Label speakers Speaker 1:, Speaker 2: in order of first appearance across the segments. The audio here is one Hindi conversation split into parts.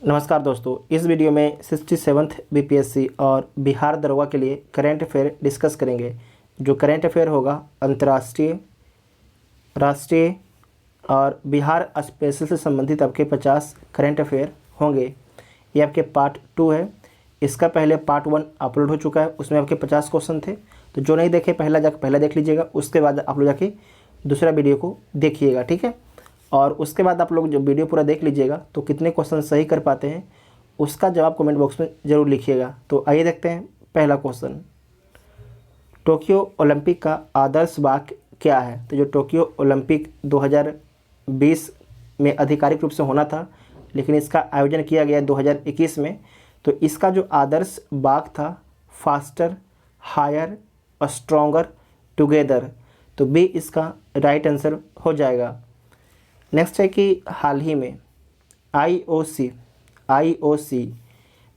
Speaker 1: नमस्कार दोस्तों, इस वीडियो में 67th बीपीएससी और बिहार दरोगा के लिए करेंट अफेयर डिस्कस करेंगे। जो करेंट अफेयर होगा अंतर्राष्ट्रीय, राष्ट्रीय और बिहार स्पेशल से संबंधित आपके 50 करेंट अफेयर होंगे। ये आपके पार्ट 2 है। इसका पहले पार्ट 1 अपलोड हो चुका है, उसमें आपके 50 क्वेश्चन थे। तो जो नहीं देखे पहला देख लीजिएगा, उसके बाद आप लोग जाके दूसरा वीडियो को देखिएगा, ठीक है। और उसके बाद आप लोग जो वीडियो पूरा देख लीजिएगा तो कितने क्वेश्चन सही कर पाते हैं उसका जवाब कमेंट बॉक्स में ज़रूर लिखिएगा। तो आइए देखते हैं पहला क्वेश्चन। टोक्यो ओलंपिक का आदर्श वाक्य क्या है? तो जो टोक्यो ओलंपिक 2020 में आधिकारिक रूप से होना था, लेकिन इसका आयोजन किया गया 2021 में। तो इसका जो आदर्श वाक्य था फास्टर, हायर, स्ट्रॉन्गर, टुगेदर। तो बी इसका राइट आंसर हो जाएगा। नेक्स्ट है कि हाल ही में आईओसी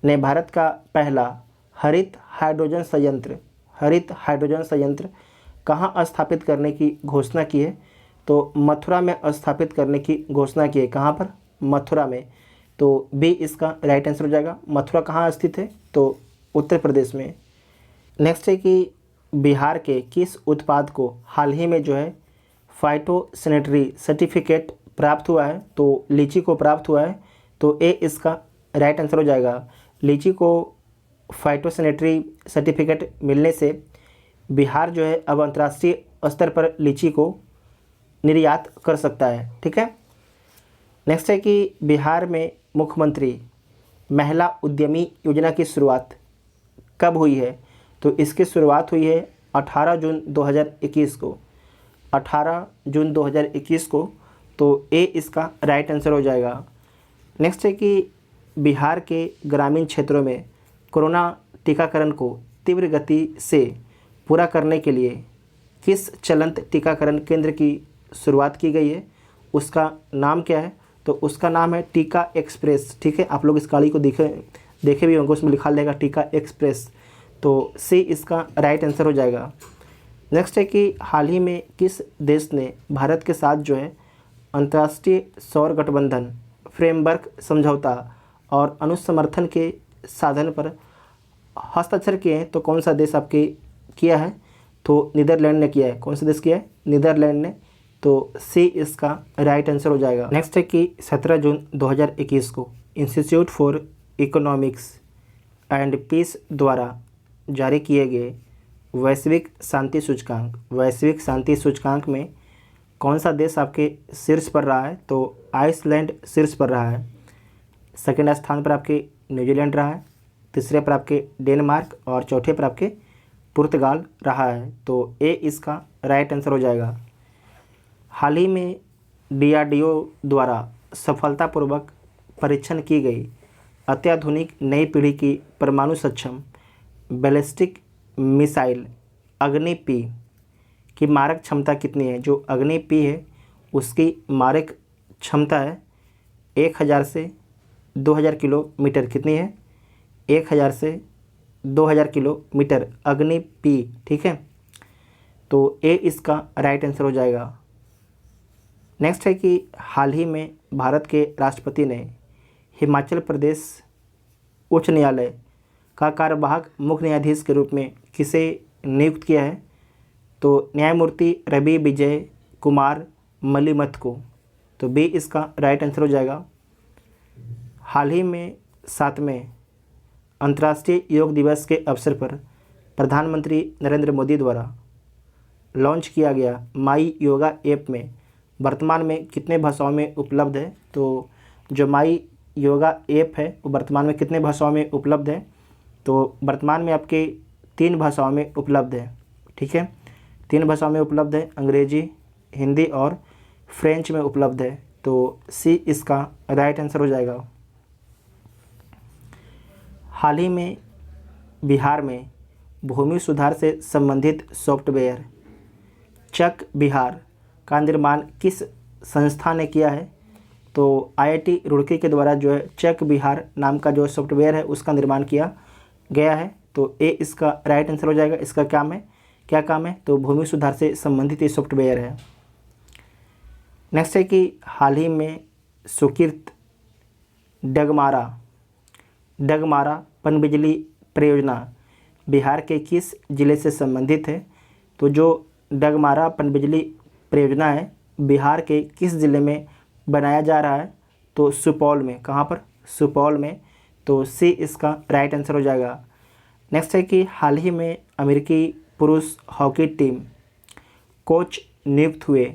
Speaker 1: ने भारत का पहला हरित हाइड्रोजन संयंत्र कहाँ स्थापित करने की घोषणा की है? तो मथुरा में स्थापित करने की घोषणा की है। कहाँ पर? मथुरा में। तो बी इसका राइट आंसर हो जाएगा। मथुरा कहाँ स्थित है? तो उत्तर प्रदेश में। नेक्स्ट है कि बिहार के किस उत्पाद को हाल ही में जो है फाइटोसैनिटरी सर्टिफिकेट प्राप्त हुआ है? तो लीची को प्राप्त हुआ है। तो ए इसका राइट आंसर हो जाएगा। लीची को फाइटोसैनिटरी सर्टिफिकेट मिलने से बिहार जो है अब अंतर्राष्ट्रीय स्तर पर लीची को निर्यात कर सकता है, ठीक है। नेक्स्ट है कि बिहार में मुख्यमंत्री महिला उद्यमी योजना की शुरुआत कब हुई है? तो इसकी शुरुआत हुई है 18 जून 2021 को। 18 जून 2021 को। तो ए इसका राइट आंसर हो जाएगा। नेक्स्ट है कि बिहार के ग्रामीण क्षेत्रों में कोरोना टीकाकरण को तीव्र गति से पूरा करने के लिए किस चलंत टीकाकरण केंद्र की शुरुआत की गई है? उसका नाम क्या है? तो उसका नाम है टीका एक्सप्रेस, ठीक है। आप लोग इस गाड़ी को देखे भी होंगे, उसमें लिखा रहेगा टीका एक्सप्रेस। तो सी इसका राइट आंसर हो जाएगा। नेक्स्ट है कि हाल ही में किस देश ने भारत के साथ जो है अंतर्राष्ट्रीय सौर गठबंधन, फ्रेमवर्क समझौता और अनुसमर्थन के साधन पर हस्ताक्षर किए हैं? तो कौन सा देश आपके किया है? तो नीदरलैंड ने किया है। कौन सा देश किया है? नीदरलैंड ने। तो सी इसका राइट आंसर हो जाएगा। नेक्स्ट है कि 17 जून 2021 को Institute for Economics and Peace द्वारा जारी किए गए वैश्विक शांति सूचकांक में कौन सा देश आपके शीर्ष पर रहा है? तो आइसलैंड शीर्ष पर रहा है। सेकंड स्थान पर आपके न्यूजीलैंड रहा है। तीसरे पर आपके डेनमार्क और चौथे पर आपके पुर्तगाल रहा है। तो ए इसका राइट आंसर हो जाएगा। हाल ही में डीआरडीओ द्वारा सफलतापूर्वक परीक्षण की गई अत्याधुनिक नई पीढ़ी की परमाणु सक्षम बैलिस्टिक मिसाइल अग्नि पी की मारक क्षमता कितनी है? जो अग्नि पी है उसकी मारक क्षमता है 1000 से 2000 किलोमीटर। कितनी है? 1000 से 2000 किलोमीटर अग्नि पी, ठीक है। तो ए इसका राइट आंसर हो जाएगा। नेक्स्ट है कि हाल ही में भारत के राष्ट्रपति ने हिमाचल प्रदेश उच्च न्यायालय का कार्यवाहक मुख्य न्यायाधीश के रूप में किसे नियुक्त किया है? तो न्यायमूर्ति रवि विजय कुमार मलिमथ को। तो बी इसका राइट आंसर हो जाएगा। हाल ही में 7वें अंतर्राष्ट्रीय योग दिवस के अवसर पर प्रधानमंत्री नरेंद्र मोदी द्वारा लॉन्च किया गया माई योगा ऐप में वर्तमान में कितने भाषाओं में उपलब्ध है? तो जो माई योगा ऐप है वो वर्तमान में कितने भाषाओं में उपलब्ध है? तो वर्तमान में आपके 3 भाषाओं में उपलब्ध है, ठीक है। 3 भाषाओं में उपलब्ध है, अंग्रेजी, हिंदी और फ्रेंच में उपलब्ध है। तो सी इसका राइट आंसर हो जाएगा। हाल ही में बिहार में भूमि सुधार से संबंधित सॉफ्टवेयर चक बिहार का निर्माण किस संस्था ने किया है? तो आईआईटी रुड़की के द्वारा जो है चक बिहार नाम का जो सॉफ्टवेयर है उसका निर्माण किया गया है। तो ए इसका राइट आंसर हो जाएगा। इसका क्या काम है? तो भूमि सुधार से संबंधित ये सॉफ्टवेयर है। नेक्स्ट है कि हाल ही में सुकृत डगमारा डगमारा पनबिजली परियोजना बिहार के किस जिले से संबंधित है? तो जो डगमारा पनबिजली परियोजना है बिहार के किस ज़िले में बनाया जा रहा है? तो सुपौल में। कहाँ पर? सुपौल में। तो सी इसका राइट आंसर हो जाएगा। नेक्स्ट है कि हाल ही में अमेरिकी पुरुष हॉकी टीम कोच नियुक्त हुए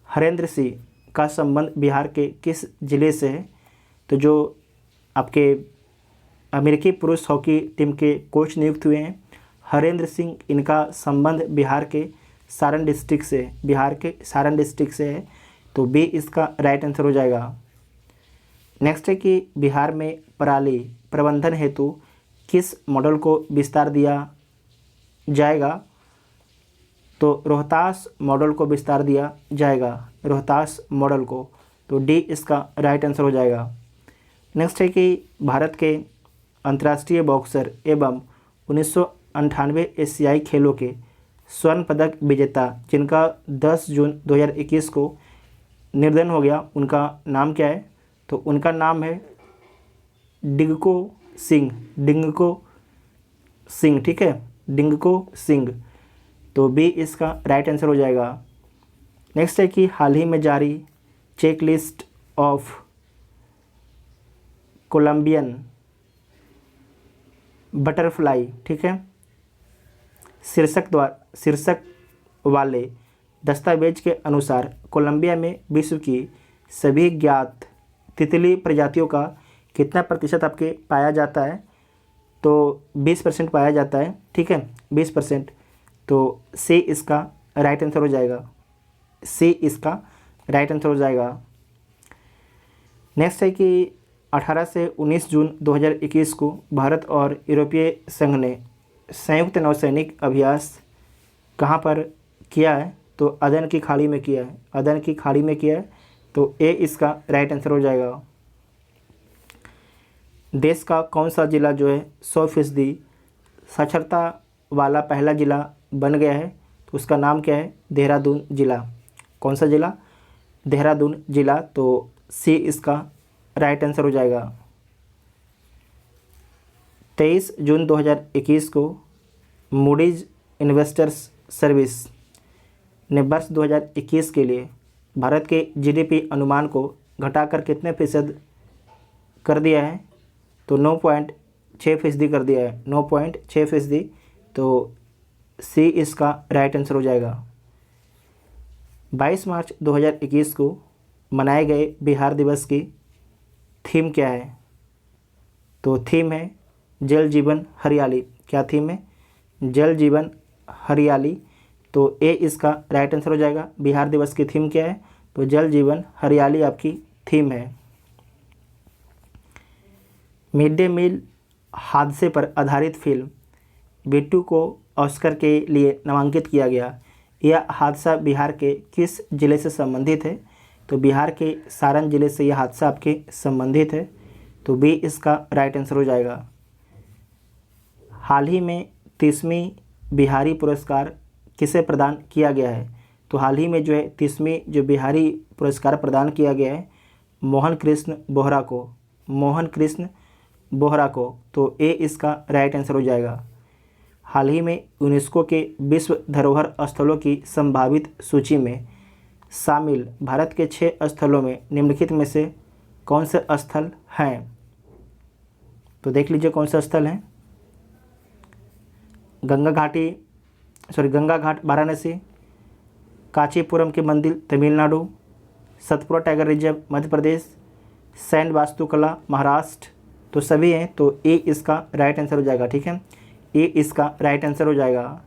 Speaker 1: हरेंद्र सिंह का संबंध बिहार के किस जिले से है? तो जो आपके अमेरिकी पुरुष हॉकी टीम के कोच नियुक्त हुए हैं हरेंद्र सिंह, इनका संबंध बिहार के सारण डिस्ट्रिक्ट से, बिहार के सारण डिस्ट्रिक्ट से है। तो बी इसका राइट आंसर हो जाएगा। नेक्स्ट है कि बिहार में पराली प्रबंधन हेतु किस मॉडल को विस्तार दिया जाएगा? तो रोहतास मॉडल को विस्तार दिया जाएगा, रोहतास मॉडल को। तो डी इसका राइट आंसर हो जाएगा। नेक्स्ट है कि भारत के अंतर्राष्ट्रीय बॉक्सर एवं 1998 एशियाई खेलों के स्वर्ण पदक विजेता जिनका 10 जून 2021 को निर्धन हो गया, उनका नाम क्या है? तो उनका नाम है डिंगको सिंह, डिंगको सिंह। ठीक है, डिंगको सिंह। तो बी इसका राइट आंसर हो जाएगा। नेक्स्ट है कि हाल ही में जारी checklist of Colombian butterfly, ठीक है, शीर्षक वाले दस्तावेज के अनुसार कोलंबिया में विश्व की सभी ज्ञात तितली प्रजातियों का कितना प्रतिशत आपके पाया जाता है? तो 20% पाया जाता है। ठीक है, 20%। तो सी इसका राइट आंसर हो जाएगा, सी इसका राइट आंसर हो जाएगा। नेक्स्ट है कि 18 से 19 जून 2021 को भारत और यूरोपीय संघ ने संयुक्त नौसैनिक अभ्यास कहाँ पर किया है? तो अदन की खाड़ी में किया है, अदन की खाड़ी में किया है। तो ए इसका राइट आंसर हो जाएगा। देश का कौन सा जिला जो है 100% साक्षरता वाला पहला जिला बन गया है? तो उसका नाम क्या है? देहरादून जिला। कौन सा जिला? देहरादून जिला। तो सी इसका राइट आंसर हो जाएगा। 23 जून 2021 को मूडीज इन्वेस्टर्स सर्विस ने वर्ष 2021 के लिए भारत के जीडीपी अनुमान को घटाकर कितने फीसद कर दिया है? तो 9.6% कर दिया है, 9.6%। तो सी इसका राइट आंसर हो जाएगा। 22 मार्च 2021 को मनाए गए बिहार दिवस की थीम क्या है? तो थीम है जल जीवन हरियाली। क्या थीम है? जल जीवन हरियाली। तो ए इसका राइट आंसर हो जाएगा। बिहार दिवस की थीम क्या है? तो जल जीवन हरियाली आपकी थीम है। मिड डे मील हादसे पर आधारित फिल्म बिट्टू को ऑस्कर के लिए नामांकित किया गया। यह हादसा बिहार के किस जिले से संबंधित है? तो बिहार के सारण जिले से यह हादसा आपके संबंधित है। तो बी इसका राइट आंसर हो जाएगा। हाल ही में 30वीं बिहारी पुरस्कार किसे प्रदान किया गया है? तो हाल ही में जो है 30वीं जो बिहारी पुरस्कार प्रदान किया गया है मोहन कृष्ण बोहरा को, मोहन कृष्ण बोहरा को। तो ए इसका राइट आंसर हो जाएगा। हाल ही में यूनेस्को के विश्व धरोहर स्थलों की संभावित सूची में शामिल भारत के 6 स्थलों में निम्नलिखित में से कौन से स्थल हैं? तो देख लीजिए कौन से स्थल हैं। गंगा घाट वाराणसी, कांचीपुरम के मंदिर Tamil Nadu, Satpura tiger reserve Madhya Pradesh, sand वास्तुकला महाराष्ट्र। तो सभी हैं। तो ए इसका राइट आंसर हो जाएगा। ठीक है, ए इसका राइट आंसर हो जाएगा।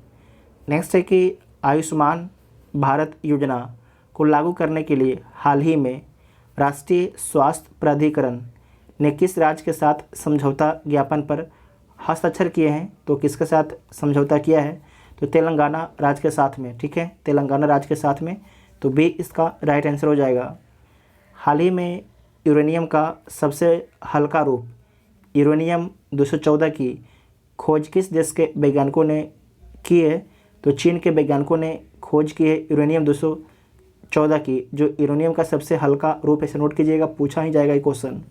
Speaker 1: नेक्स्ट है कि आयुष्मान भारत योजना को लागू करने के लिए हाल ही में राष्ट्रीय स्वास्थ्य प्राधिकरण ने किस राज्य के साथ समझौता ज्ञापन पर हस्ताक्षर किए हैं? तो किसके साथ समझौता किया है? तो तेलंगाना राज्य के साथ में। ठीक है, तेलंगाना राज्य के साथ में। तो बी इसका राइट आंसर हो जाएगा। हाल ही में यूरेनियम का सबसे हल्का रूप यूरेनियम 214 की खोज किस देश के वैज्ञानिकों ने की है? तो चीन के वैज्ञानिकों ने खोज की है यूरेनियम 14 की जो यूरेनियम का सबसे हल्का रूप है, इसे नोट कीजिएगा, पूछा ही जाएगा ये क्वेश्चन।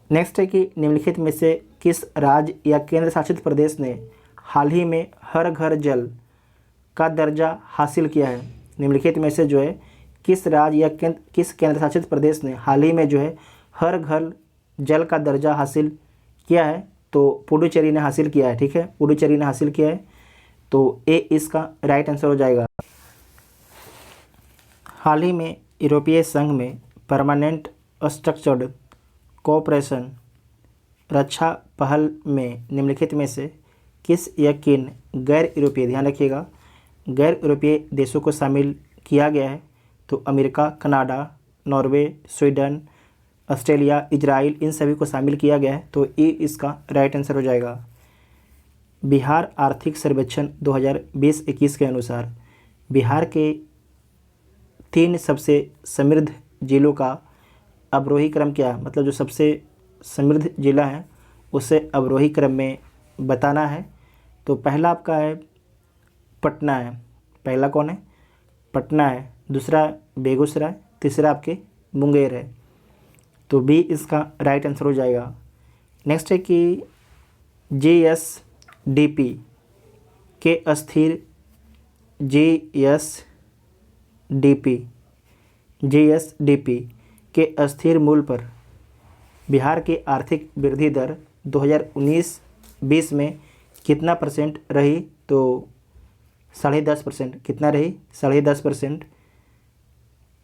Speaker 1: नेक्स्ट है कि निम्नलिखित में से किस राज्य या केंद्र शासित प्रदेश ने हाल ही में हर घर जल का दर्जा हासिल किया है? निम्नलिखित में से जो है किस राज्य या किस केंद्र शासित प्रदेश ने हाल ही में जो है हर घर जल का दर्जा हासिल किया है? तो पुडुचेरी ने हासिल किया है। ठीक है, पुडुचेरी ने हासिल किया है, तो ए इसका राइट आंसर हो जाएगा। हाल ही में यूरोपीय संघ में परमानेंट स्ट्रक्चर्ड कोऑपरेशन रक्षा पहल में निम्नलिखित में से किस या किन गैर यूरोपीय, ध्यान रखिएगा, गैर यूरोपीय देशों को शामिल किया गया है? तो America, Canada, Norway, Sweden, Australia, Israel, इन सभी को शामिल किया गया है, तो ये इसका राइट आंसर हो जाएगा। बिहार आर्थिक सर्वेक्षण 2020-21 के अनुसार बिहार के 3 सबसे समृद्ध जिलों का अवरोही क्रम क्या है? मतलब जो सबसे समृद्ध जिला है उसे अवरोही क्रम में बताना है। तो पहला आपका है पटना है, पहला कौन है? पटना है, दूसरा बेगूसराय, तीसरा आपके मुंगेर है, तो बी इसका राइट आंसर हो जाएगा। नेक्स्ट है कि जीएसडीपी के अस्थिर जीएसडीपी के अस्थिर मूल्य पर बिहार की आर्थिक वृद्धि दर 2019-20 में कितना परसेंट रही? तो 10.5%। कितना रही? 10.5%,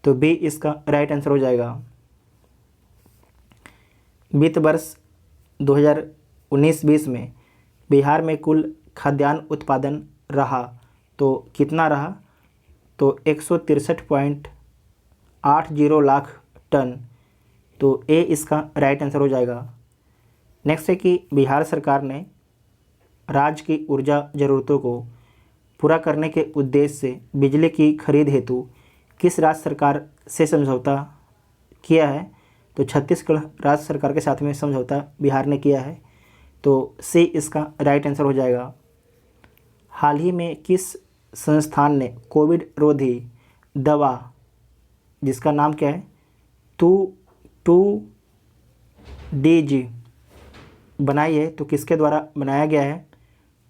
Speaker 1: तो बी इसका राइट आंसर हो जाएगा। वित्त वर्ष 2019-20 में बिहार में कुल खाद्यान्न उत्पादन रहा, तो कितना रहा? तो 163.80 लाख टन, तो ए इसका राइट आंसर हो जाएगा। नेक्स्ट है कि बिहार सरकार ने राज्य की ऊर्जा ज़रूरतों को पूरा करने के उद्देश्य से बिजली की खरीद हेतु किस राज्य सरकार से समझौता किया है? तो छत्तीसगढ़ राज्य सरकार के साथ में समझौता बिहार ने किया है, तो सी इसका राइट आंसर हो जाएगा। हाल ही में किस संस्थान ने कोविड रोधी दवा जिसका नाम क्या है 2DG बनाई है? तो किसके द्वारा बनाया गया है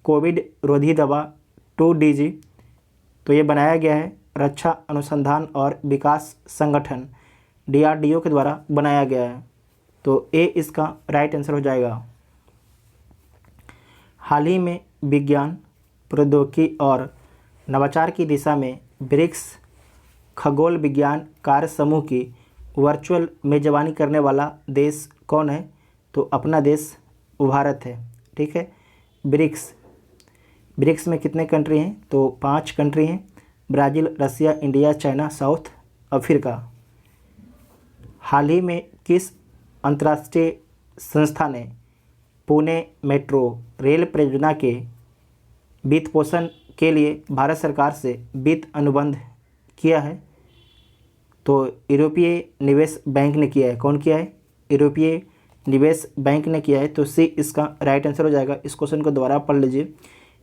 Speaker 1: कोविड रोधी दवा 2DG? तो ये बनाया गया है रक्षा अनुसंधान और विकास संगठन DRDO के द्वारा बनाया गया है, तो ए इसका राइट आंसर हो जाएगा। हाल ही में विज्ञान, प्रौद्योगिकी और नवाचार की दिशा में ब्रिक्स खगोल विज्ञान कार्य समूह की वर्चुअल मेजबानी करने वाला देश कौन है? तो अपना देश भारत है। ठीक है, ब्रिक्स में कितने कंट्री हैं? तो 5 कंट्री हैं, ब्राज़ील, रसिया, इंडिया, चाइना, साउथ अफ्रीका। हाल ही में किस अंतर्राष्ट्रीय संस्था ने पुणे मेट्रो रेल परियोजना के वित्त पोषण के लिए भारत सरकार से वित्त अनुबंध किया है? तो यूरोपीय निवेश बैंक ने किया है। कौन किया है? यूरोपीय निवेश बैंक ने किया है, तो सी इसका राइट आंसर हो जाएगा। इस क्वेश्चन को दोबारा पढ़ लीजिए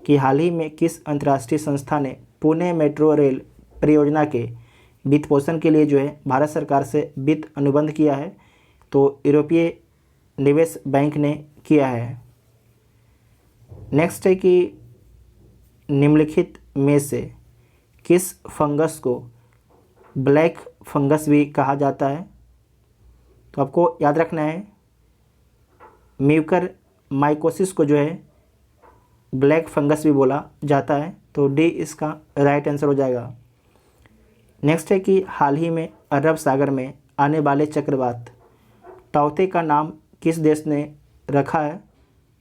Speaker 1: कि हाल ही में किस अंतर्राष्ट्रीय संस्था ने पुणे मेट्रो रेल परियोजना के वित्त पोषण के लिए जो है भारत सरकार से वित्त अनुबंध किया है? तो यूरोपीय निवेश बैंक ने किया है। नेक्स्ट है कि निम्नलिखित में से किस फंगस को ब्लैक फंगस भी कहा जाता है? तो आपको याद रखना है म्यूकर माइकोसिस को जो है ब्लैक फंगस भी बोला जाता है, तो डी इसका राइट आंसर हो जाएगा। नेक्स्ट है कि हाल ही में अरब सागर में आने वाले चक्रवात ताउते का नाम किस देश ने रखा है?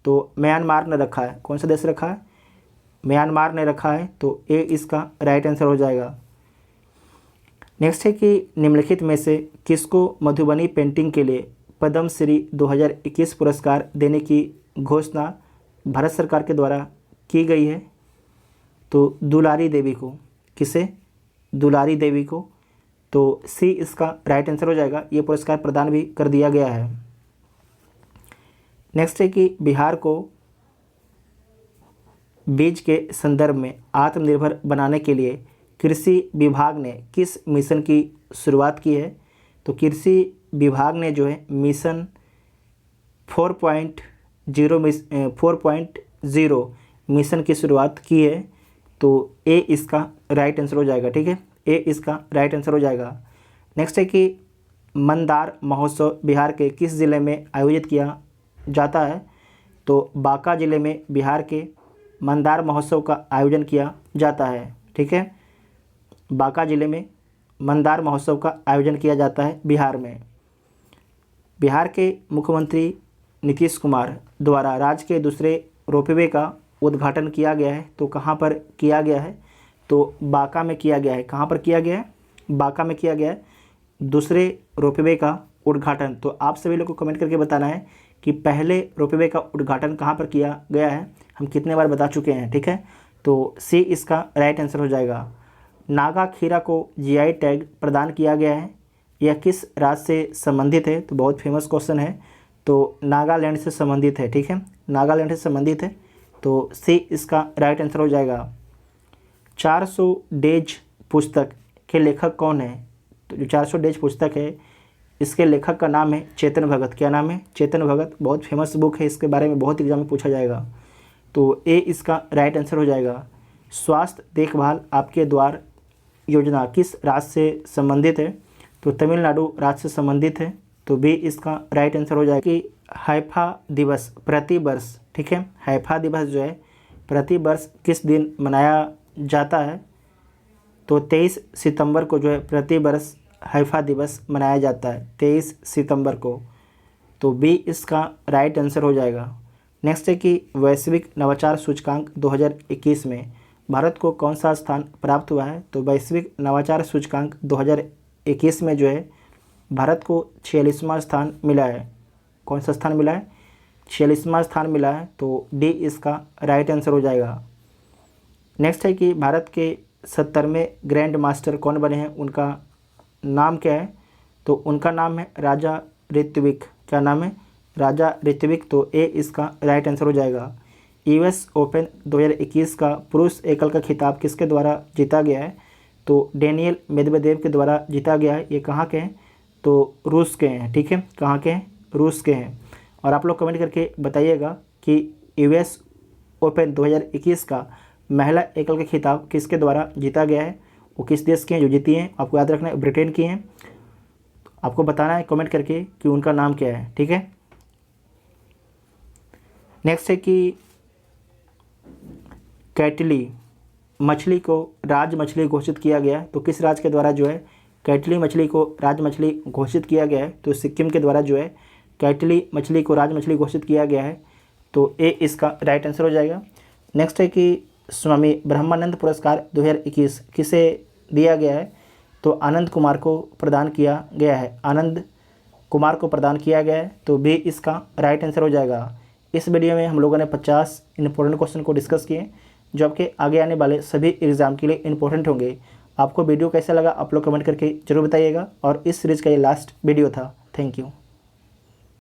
Speaker 1: तो म्यांमार ने रखा है। कौन सा देश रखा है? म्यांमार ने रखा है, तो ए इसका राइट आंसर हो जाएगा। नेक्स्ट है कि निम्नलिखित में से किसको मधुबनी पेंटिंग के लिए पद्मश्री 2021 पुरस्कार देने की घोषणा भारत सरकार के द्वारा की गई है? तो दुलारी देवी को। किसे? दुलारी देवी को, तो सी इसका राइट आंसर हो जाएगा। ये पुरस्कार प्रदान भी कर दिया गया है। नेक्स्ट है कि बिहार को बीज के संदर्भ में आत्मनिर्भर बनाने के लिए कृषि विभाग ने किस मिशन की शुरुआत की है? तो कृषि विभाग ने जो है मिशन 4.0 मिशन की शुरुआत की है। तो ए इसका राइट आंसर हो जाएगा। ठीक है, ए इसका राइट आंसर हो जाएगा। नेक्स्ट है कि मंदार महोत्सव बिहार के किस ज़िले में आयोजित किया जाता है? तो बांका ज़िले में बिहार के मंदार महोत्सव का आयोजन किया जाता है। ठीक है, बांका ज़िले में मंदार महोत्सव का आयोजन किया जाता है बिहार में। बिहार के मुख्यमंत्री नीतीश कुमार द्वारा राज्य के दूसरे रोपवे का उद्घाटन किया गया है। तो कहाँ पर किया गया है? तो बांका में किया गया है। कहाँ पर किया गया है? बांका में किया गया है दूसरे रोपवे का उद्घाटन। तो आप सभी लोग को कमेंट करके बताना है कि पहले रोपवे का उद्घाटन कहाँ पर किया गया है। हम कितने बार बता चुके हैं। ठीक है, तो सी इसका राइट आंसर हो जाएगा। नागा खीरा को जीआई टैग प्रदान किया गया है, यह किस राज्य से संबंधित है? तो बहुत फेमस क्वेश्चन है। तो नागालैंड से संबंधित है। ठीक है, नागालैंड से संबंधित है। तो सी इसका राइट आंसर हो जाएगा। 400 डेज पुस्तक के लेखक कौन है? तो जो 400 डेज पुस्तक है इसके लेखक का नाम है चेतन भगत। क्या नाम है? चेतन भगत। बहुत फेमस बुक है, इसके बारे में बहुत एग्जाम में पूछा जाएगा। तो ए इसका राइट आंसर हो जाएगा। स्वास्थ्य देखभाल आपके द्वार योजना किस राज्य से संबंधित है? तो तमिलनाडु राज्य से संबंधित है। तो बी इसका राइट आंसर हो जाएगा। कि हैफा दिवस प्रति वर्ष, ठीक है, हैफा दिवस जो है प्रति वर्ष किस दिन मनाया जाता है? तो 23 सितंबर को जो है प्रति वर्ष हैफा दिवस मनाया जाता है, 23 सितंबर को। तो बी इसका राइट आंसर हो जाएगा। नेक्स्ट है कि वैश्विक नवाचार सूचकांक 2021 में भारत को कौन सा स्थान प्राप्त हुआ है? तो वैश्विक नवाचार सूचकांक 2021 में जो है भारत को 46वां स्थान मिला है। कौन सा स्थान मिला है? 46वां स्थान मिला है। तो डी इसका राइट आंसर हो जाएगा। नेक्स्ट है कि भारत के 70वें ग्रैंड मास्टर कौन बने हैं? उनका नाम क्या है? तो उनका नाम है राजा ऋत्विक। क्या नाम है? राजा ऋत्विक। तो ए इसका राइट आंसर हो जाएगा। यूएस ओपन 2021 का पुरुष एकल का खिताब किसके द्वारा जीता गया है? तो डेनियल मेदवेदेव के द्वारा जीता गया है। ये कहाँ के हैं? तो रूस के हैं। ठीक है, कहाँ के हैं? रूस के हैं। और आप लोग कमेंट करके बताइएगा कि यूएस ओपन 2021 का महिला एकल का खिताब किसके द्वारा जीता गया है? वो किस देश के हैं जो जीती हैं? आपको याद रखना है ब्रिटेन की हैं। आपको बताना है कमेंट करके कि उनका नाम क्या है। ठीक है, नेक्स्ट है कि कैटली मछली को राज मछली घोषित किया गया है। तो किस राज्य के द्वारा जो है कैटली मछली को राज मछली घोषित किया गया है? तो सिक्किम के द्वारा जो है कैटली मछली को राज मछली घोषित किया गया है। तो ए इसका राइट आंसर हो जाएगा। नेक्स्ट है कि स्वामी ब्रह्मानंद पुरस्कार 2021 किसे दिया गया है? तो आनंद कुमार को प्रदान किया गया है। आनंद कुमार को प्रदान किया गया है। तो बी इसका राइट आंसर हो जाएगा। इस वीडियो में हम लोगों ने 50 इंपॉर्टेंट क्वेश्चन को डिस्कस किए जो आपके आगे आने वाले सभी एग्जाम के लिए इंपॉर्टेंट होंगे। आपको वीडियो कैसा लगा आप लोग कमेंट करके जरूर बताइएगा। और इस सीरीज़ का ये लास्ट वीडियो था। Thank you.